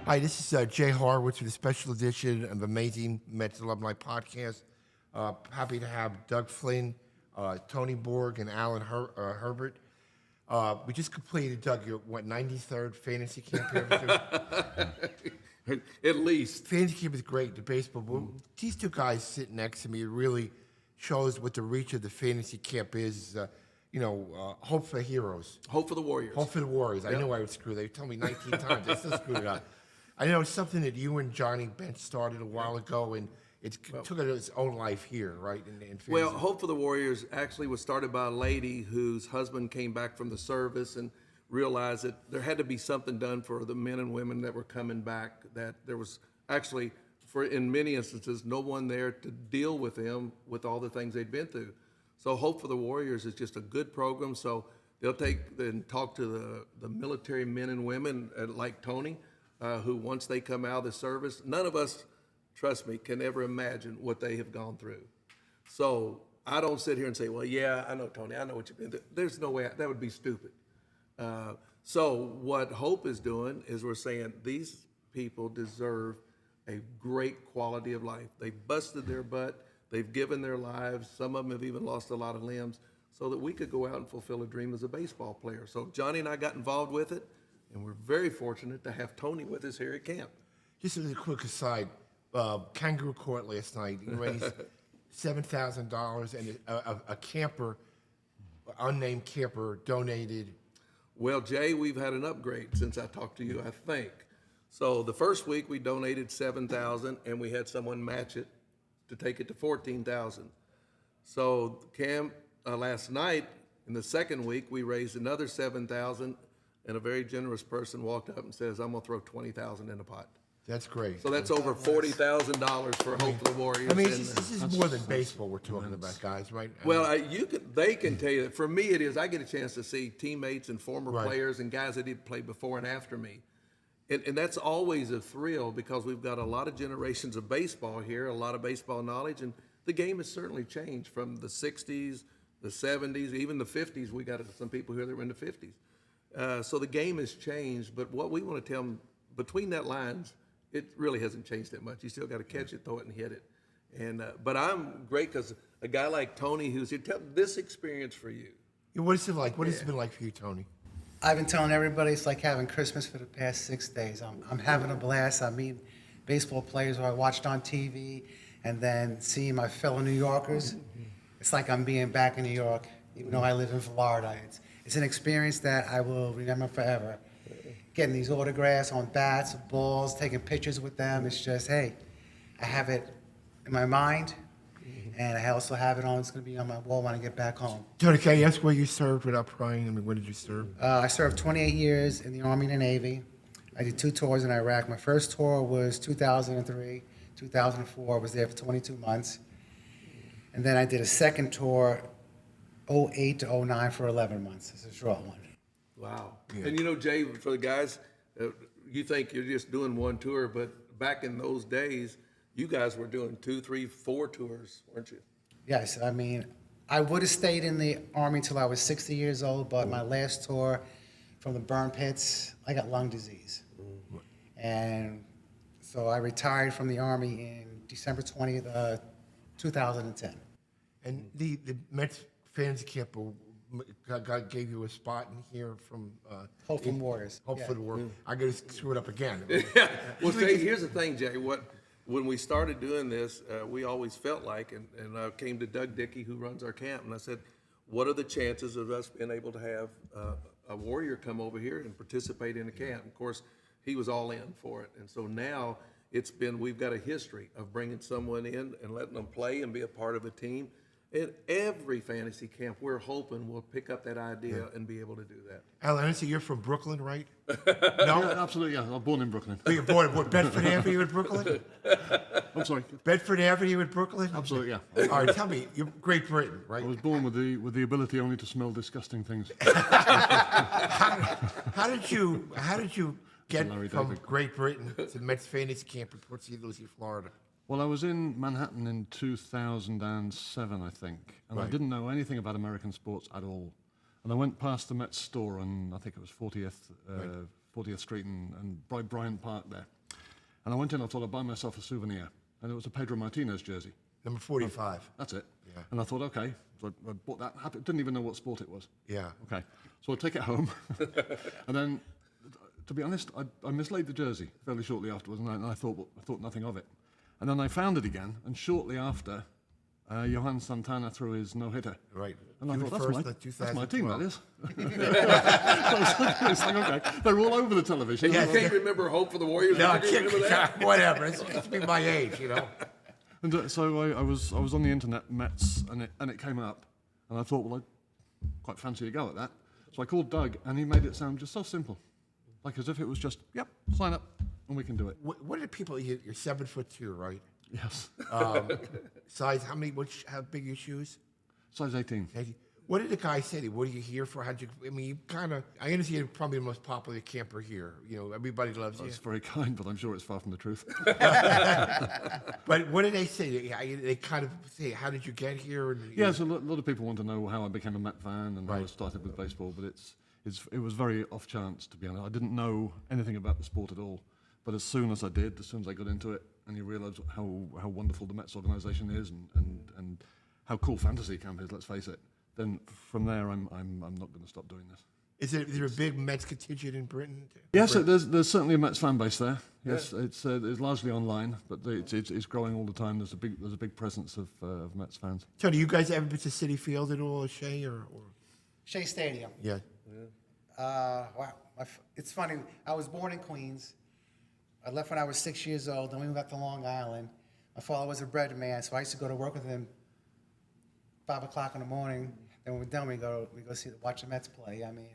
Hi, this is Jay Horwitz with a special edition of Amazing Mets Alumni Podcast. Happy to have Doug Flynn, Tony Borg, and Alan Herbert. We just completed, Doug, your, 93rd fantasy camp here? At least. Fantasy camp is great, the baseball. But these two guys sitting next to me, it really shows what the reach of the fantasy camp is. Hope for heroes. Hope for the Warriors. Hope for the Warriors. I knew I would screw it. They told me 19 times. I still screwed it up. I know it's something that you and Johnny Bench started a while ago, and it took its own life here, right? In well, Hope for the Warriors actually was started by a lady whose husband came back from the service and realized that there had to be something done for the men and women that were coming back, that there was actually, in many instances, no one there to deal with them with all the things they'd been through. So Hope for the Warriors is just a good program. So they'll take and talk to the military men and women like Tony, who once they come out of the service, none of us, trust me, can ever imagine what they have gone through. So I don't sit here and say, well, yeah, I know, Tony, I know what you've been through. There's no way, that would be stupid. So what Hope is doing is we're saying these people deserve a great quality of life. They've busted their butt. They've given their lives. Some of them have even lost a lot of limbs so that we could go out and fulfill a dream as a baseball player. So Johnny and I got involved with it, and we're very fortunate to have Tony with us here at camp. Just as a quick aside, Kangaroo Court last night raised $7,000, and a camper, unnamed camper, donated. Well, Jay, we've had an upgrade since I talked to you, I think. So the first week we donated $7,000, and we had someone match it to take it to $14,000. So camp last night, in the second week, we raised another $7,000, and a very generous person walked up and says, "I'm gonna throw $20,000 in the pot." That's great. So that's over $40,000 for Hope for the Warriors. I mean, this is more than baseball we're talking about, guys, right? They can tell you that. For me, it is. I get a chance to see teammates and former players and guys that did play before and after me. And that's always a thrill because we've got a lot of generations of baseball here, a lot of baseball knowledge, and the game has certainly changed from the 60s, the 70s, even the 50s. We got some people here that were in the 50s. So the game has changed, but what we want to tell them, between that lines, it really hasn't changed that much. You still got to catch it, throw it, and hit it. But I'm great because a guy like Tony, who's here, tell this experience for you. What is it like? What has it been like for you, Tony? I've been telling everybody it's like having Christmas for the past 6 days. I'm having a blast. I meet baseball players who I watched on TV, and then seeing my fellow New Yorkers. It's like I'm being back in New York, even though I live in Florida. It's an experience that I will remember forever. Getting these autographs on bats, balls, taking pictures with them. It's just, hey, I have it in my mind, and I also have it on. It's going to be on my wall when I get back home. Tony, can I ask where you served without prying? I mean, where did you serve? I served 28 years in the Army and the Navy. I did 2 tours in Iraq. My first tour was 2003. 2004, I was there for 22 months. And then I did a second tour, 08 to 09 for 11 months. It's a short one. Wow. Yeah. And Jay, for the guys, you think you're just doing one tour, but back in those days, you guys were doing 2, 3, 4 tours, weren't you? Yes. I mean, I would have stayed in the Army until I was 60 years old, but my last tour from the burn pits, I got lung disease. And so I retired from the Army in December 20th, 2010. And the Mets fans camp, God gave you a spot in here from Hope for the Warriors. Hope for the Warriors. I got to screw it up again. Yeah. Well, Jay, here's the thing, Jay. When we started doing this, we always felt like, and I came to Doug Dickey, who runs our camp, and I said, what are the chances of us being able to have a Warrior come over here and participate in the camp? Of course, he was all in for it. And so now we've got a history of bringing someone in and letting them play and be a part of a team. In every fantasy camp, we're hoping we'll pick up that idea and be able to do that. Alan, I see you're from Brooklyn, right? No? Yeah, absolutely, yeah. I'm born in Brooklyn. Oh, you're born in Bedford Avenue in Brooklyn? I'm sorry. Bedford Avenue in Brooklyn? Absolutely, yeah. All right, tell me, you're Great Britain, right? I was born with the ability only to smell disgusting things. How did you get Larry from David. Great Britain to Mets fantasy camp in Port St. Lucie, Florida? Well, I was in Manhattan in 2007, I think, and I didn't know anything about American sports at all. And I went past the Mets store on, I think it was 40th 40th Street and Bryant Park there. And I went in, I thought I'd buy myself a souvenir. And it was a Pedro Martinez jersey. Number 45. That's it. Yeah. And I thought, okay. So I bought that. Didn't even know what sport it was. Yeah. Okay. So I take it home. And then, to be honest, I mislaid the jersey fairly shortly afterwards, and I thought nothing of it. And then I found it again, and shortly after, Johan Santana threw his no-hitter. Right. And I June thought, 1st, that's my team, that 2012. is. So it's like, okay, they're all over the television. You can't remember Hope for the Warriors? No, You can remember that? whatever. It's be my age, you know. And so I was on the internet, Mets, and it came up, and I thought, well, I'd quite fancy a go at that. So I called Doug, and he made it sound just so simple, like as if it was just, yep, sign up, and we can do it. What did people? You're 7'2", right? Yes. Size? How big are your shoes? Size 18. What did the guy say to you? What are you here for? I mean, you kind of. I understand you're probably the most popular camper here. You know, everybody loves you. That's very kind, but I'm sure it's far from the truth. But what did they say? They kind of say, "How did you get here?" And, Yes, a lot of people want to know how I became a Met fan and how I started with baseball, but it was very off chance, to be honest. I didn't know anything about the sport at all, but as soon as I got into it, and you realise how wonderful the Mets organization is and how cool fantasy camp is, let's face it, then from there I'm not going to stop doing this. Is there a big Mets contingent in Britain? Yes, there's certainly a Mets fan base there. Yes, it's largely online, but it's growing all the time. There's a big presence of Mets fans. Tony, you guys ever been to Citi Field at all, Shea or? Shea Stadium. Yeah. Wow. It's funny. I was born in Queens. I left when I was 6 years old. Then we moved back to Long Island. My father was a bread man, so I used to go to work with him 5 o'clock in the morning. Then when we're done, we go watch the Mets play. I mean,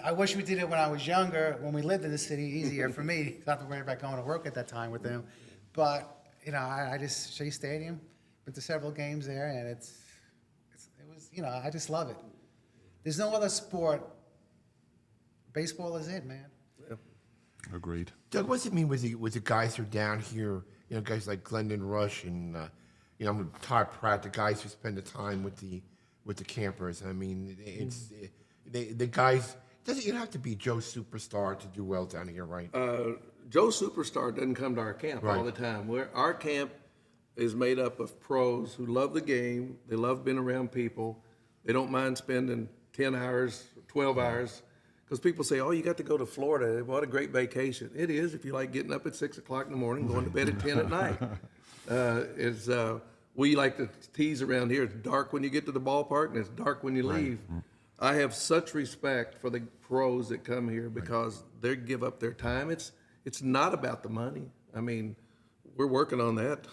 I wish we did it when I was younger, when we lived in the city. Easier for me, not to worry about going to work at that time with them. But I just Shea Stadium, went to several games there, and it was I just love it. There's no other sport. Baseball is it, man. Agreed. Doug, what's it mean with the guys who are down here? You know, guys like Glendon Rush and Todd Pratt, the guys who spend the time with the campers. I mean, it's the guys. You don't have to be Joe Superstar to do well down here, right? Joe Superstar doesn't come to our camp all the time. Our camp is made up of pros who love the game. They love being around people. They don't mind spending 10 hours, 12 hours. Because people say, oh, you got to go to Florida. What a great vacation. It is if you like getting up at 6 o'clock in the morning, going to bed at 10 at night. We like to tease around here. It's dark when you get to the ballpark, and it's dark when you leave. I have such respect for the pros that come here because they give up their time. It's not about the money. I mean, we're working on that.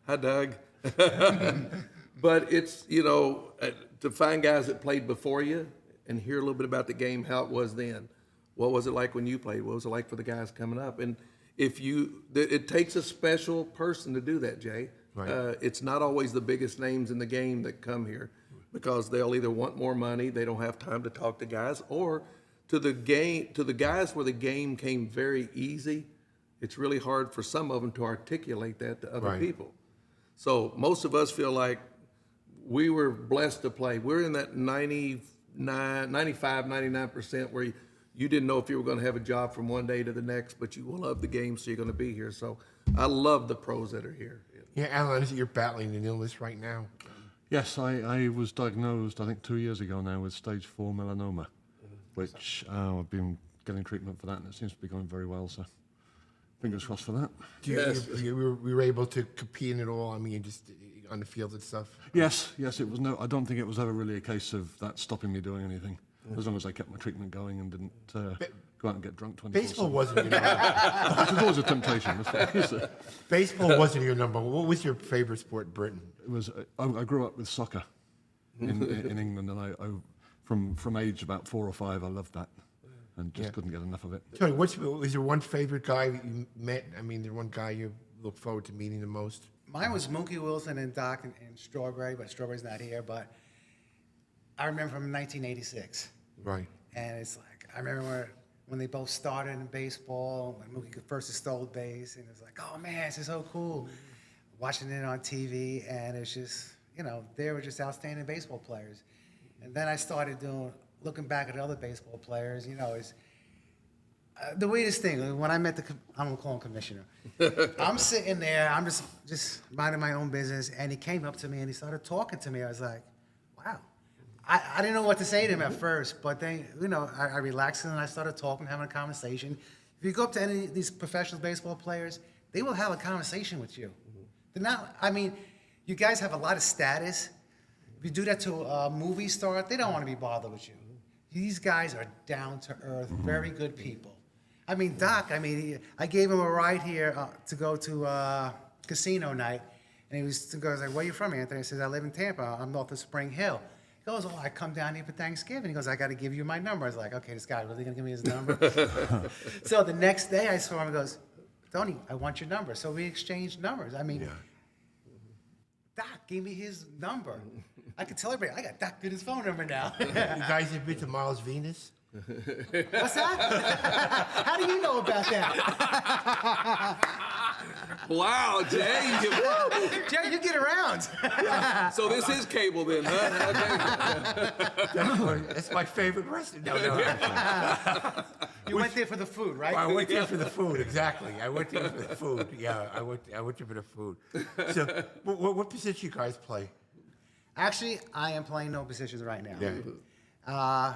Hi, Doug. But it's, to find guys that played before you and hear a little bit about the game, how it was then. What was it like when you played? What was it like for the guys coming up? And it takes a special person to do that, Jay. Right. It's not always the biggest names in the game that come here because they'll either want more money, they don't have time to talk to guys, or to the guys where the game came very easy, it's really hard for some of them to articulate that to other people. So most of us feel like we were blessed to play. We're in that 95, 99% where you didn't know if you were going to have a job from one day to the next, but you will love the game, so you're going to be here. So I love the pros that are here. Yeah, Alan, you're battling an illness right now. Yes, I was diagnosed, I think 2 years ago now, with stage 4 melanoma, which I've been getting treatment for that, and it seems to be going very well, so fingers crossed for that. You were able to compete in it all? I mean, just on the field and stuff? Yes, it was I don't think it was ever really a case of that stopping me doing anything, as long as I kept my treatment going and didn't go out and get drunk 24/7. Baseball wasn't your number. There's always a temptation. That's what Baseball wasn't your number. What was your favorite sport in Britain? It was. I grew up with soccer in England, and I from age about 4 or 5, I loved that, and just couldn't get enough of it. Tony, is there one favorite guy that you met? I mean, there one guy you look forward to meeting the most? Mine was Mookie Wilson and Doc and Strawberry, but Strawberry's not here. But I remember from 1986. Right. And it's like, I remember when they both started in baseball, when Mookie first stole base, and it was like, oh man, this is so cool. Watching it on TV, and it's just, they were just outstanding baseball players. And then I started doing looking back at other baseball players, is the weirdest thing. When I met I'm gonna call him commissioner. I'm sitting there, I'm just minding my own business, and he came up to me and he started talking to me. I was like, wow. I didn't know what to say to him at first, but then, I relaxed and I started talking, having a conversation. If you go up to any of these professional baseball players, they will have a conversation with you. They're not, you guys have a lot of status. If you do that to a movie star, they don't want to be bothered with you. These guys are down to earth, very good people. Doc, I gave him a ride here to go to casino night, and he was like, where are you from, Anthony? I said, I live in Tampa. I'm north of Spring Hill. He goes, I come down here for Thanksgiving. He goes, I got to give you my number. I was like, okay, this guy really going to give me his number? So the next day I saw him, he goes, Tony, I want your number. So we exchanged numbers. Doc gave me his number. I could tell everybody, I got Doc Gooden's phone number now. You guys have been to Mars Venus? What's that? How do you know about that? Wow, Jay. Jerry, you get around. So this is cable then, huh? Okay. That's my favorite restaurant. No. You went there for the food, right? I went there for the food, exactly. I went there for the food. Yeah, I went there for the food. So, what position you guys play? Actually, I am playing no positions right now. Yeah.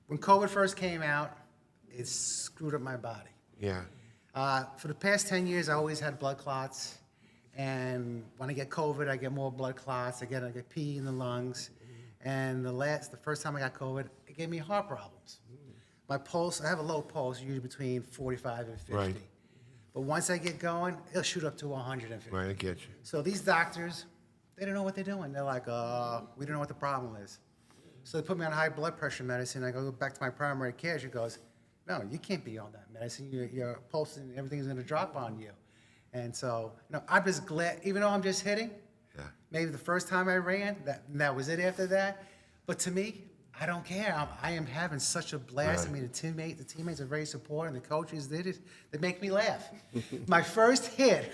When COVID first came out, it screwed up my body. Yeah. For the past 10 years, I always had blood clots. And when I get COVID, I get more blood clots. I get pee in the lungs. And the first time I got COVID, it gave me heart problems. My pulse, I have a low pulse, usually between 45 and 50. Right. But once I get going, it'll shoot up to 150. Right, I get you. So these doctors, they don't know what they're doing. They're like, we don't know what the problem is. So they put me on high blood pressure medicine. I go back to my primary care. She goes, no, you can't be on that medicine. Your pulse and everything is going to drop on you. And so, I'm just glad, even though I'm just hitting, maybe the first time I ran, that was it after that. But to me, I don't care. I am having such a blast. Right. The teammates are very supportive. The coaches did it. They make me laugh. My first hit,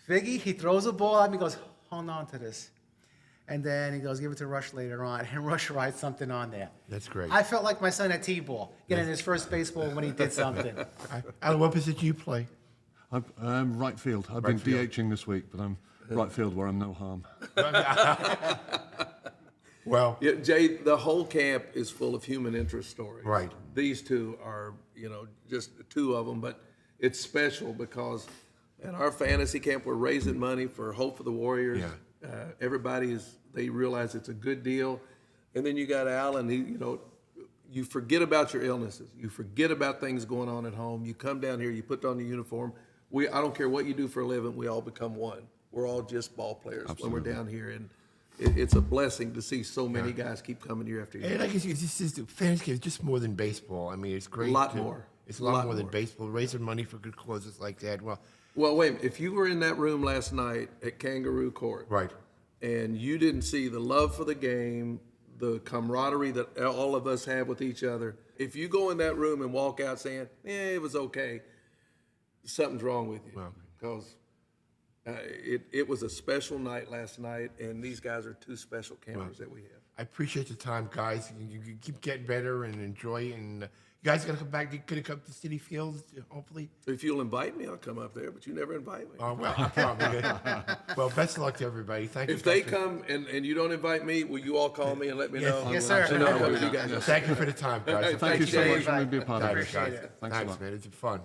Figgy, he throws a ball at me, goes, hold on to this. And then he goes, give it to Rush later on. And Rush writes something on there. That's great. I felt like my son at T-ball, getting his first baseball when he did something. Alan, what position you play? I'm right field. I've been DHing this week, but I'm right field where I'm no harm. Well, Yeah, Jay, the whole camp is full of human interest stories. Right. These two are, just two of them, but it's special because at our fantasy camp, we're raising money for Hope for the Warriors. Yeah. They realize it's a good deal. And then you got Alan, you forget about your illnesses. You forget about things going on at home. You come down here, you put on your uniform. I don't care what you do for a living, we all become one. We're all just ball players when we're down here. And it's a blessing to see so many guys keep coming year after year. and I guess fantasy is just more than baseball. It's great. A lot more. It's a lot more than baseball. Raising money for good causes like that. Well, wait, if you were in that room last night at Kangaroo Court. Right. And you didn't see the love for the game, the camaraderie that all of us have with each other. If you go in that room and walk out saying, it was okay, something's wrong with you. Because it was a special night last night, and these guys are two special campers that we have. I appreciate the time, guys. You keep getting better and enjoy it. And you guys going to come back? You going to come to City Field, hopefully? If you'll invite me, I'll come up there, but you never invite me. Oh, well, I probably did. Well, best of luck to everybody. Thank you. If they come and you don't invite me, will you all call me and let me know? Yes, sir. I know what you guys are. Thank you for the time, guys. Thank you so Jay. much for letting me be a part of it. Appreciate it. Thanks a lot. man. It's fun.